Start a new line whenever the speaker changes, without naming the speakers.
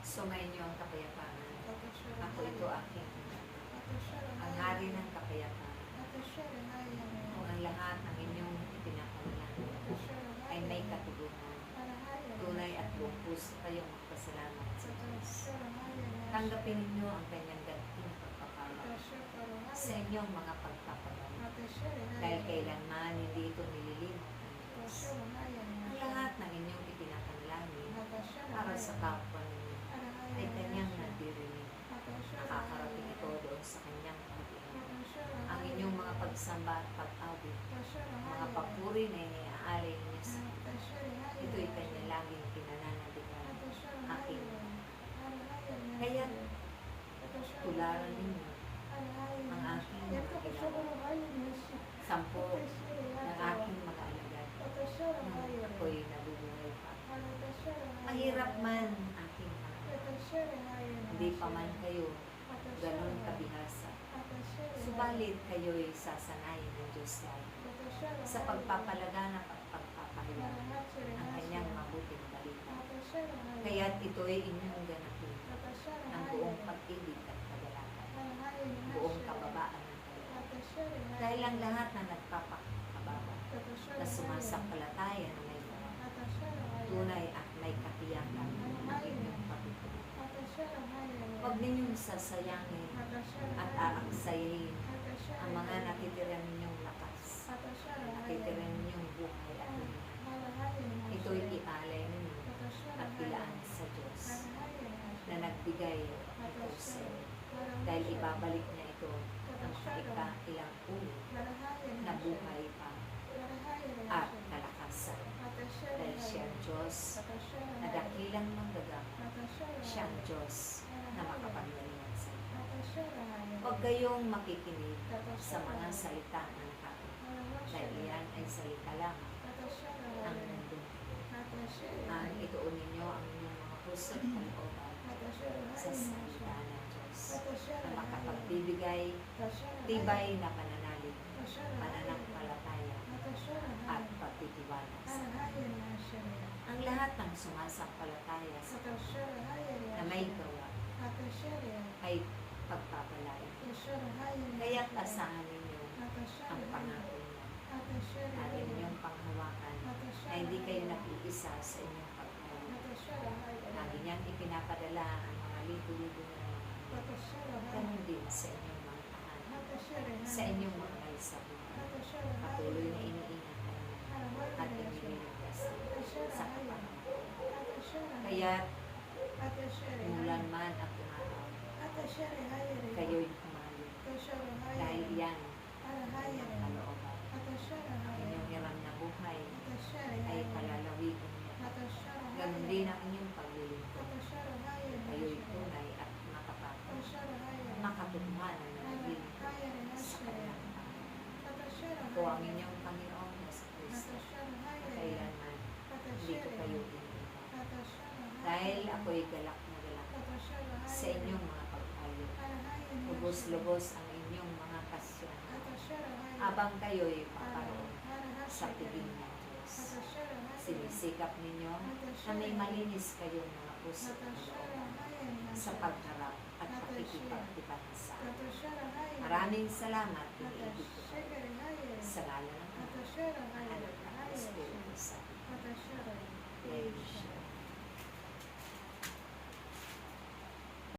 Sumainyo ang kapayapaan. Ako ito aking ang hari ng kapayapaan. Kung ang lahat ng inyong ipinapanilang ay may katugunan, tunay at buong puso kayong magpasalamat sa Diyos. Tanggapin ninyo ang kanyang ganting pagpapala sa inyong mga pagpapagawa, dahil kailanman hindi ito nililimot ng Diyos. Ang lahat ng inyong ipinapanalangin para sa kapwa ninyo ay kanyang nadirinig. Nakakarating ito doon sa kanyang pag-iwan. Ang inyong mga pagsamba at pag-awit, mga papuri na iniaalay niyo sa ito'y kanya laging pinananaligan. Aking kaya tularan ninyo ang aking mga ginawa. 10 ng aking mga alagad nung ako'y nabubuhay pa. Mahirap man aking mga, hindi pa man kayo ganon kabihasa. Subalit kayo'y sasanayin ng Diyos lagi sa pagpapalaganap at pagpapahilang ang kanyang mabuting balita. Kaya't ito'y inyong ganapin ng buong pag-ibig at kagalakan, buong kababaan ng kagalakan. Dahil ang lahat na nagpapakababa na sumasampalataya na may gawa, tunay at may katiyakan ang inyong patutunan. Huwag ninyong sasayangin at aaksayin ang mga natitira ninyong lakas, natitira ninyong buhay at hininga. Ito'y ialay ninyo at ilaan sa Diyos na nagbigay ito sa iyo. Dahil ibabalik niya ito ang ilang ulit na buhay pa at kalakasan. Dahil siya ang Diyos na dakilang manggagama, siya ang Diyos na makapangyarihan sa iyo. Huwag kayong makikinig sa mga salita ng tao, dahil yan ay salita lamang ang nandun. Ituon ninyo ang inyong mga puso at kalooban sa salita ng Diyos na makapagbibigay tibay na pananalig, pananampalataya at pagtitiwala sa Kanya. Ang lahat ng sumasampalataya sa Kanya na may gawa ay pagpapalain. Kaya't asahan ninyo ang pangako niya at inyong panghawakan na hindi kayo nakiisa sa inyong pagkain. Lagi niyang ipinapadala ang mga libo-libo na ganun din sa inyong mga tahanan, sa inyong mga kalisabuhan. Patuloy na iniingat kayo at iniligtas sa kapanahonan. Kaya't umulan man at umaraw, kayo'y humalit. Dahil yan ang kalooban. Inyong hiram na buhay ay palalawigin niya. Ganun din ang inyong paglilingkod. Kayo'y tunay at makatotohanan na naglilingkod sa kanyang Panginoon. Ako ang inyong Panginoon na sa Kristo. Kailanman hindi ko kayo iniiwan. Dahil ako'y galak na galak sa inyong mga pagpayo. Lubos-lubos ang inyong mga kasyahan. Habang kayo'y paparoon sa piging ng Diyos. Sinisikap ninyo na may malinis kayong mga puso at looban sa pagharap at pakikipagtipan sa akin. Maraming salamat, iniibig ko sa ngalan ng Anak at Espiritu Santo.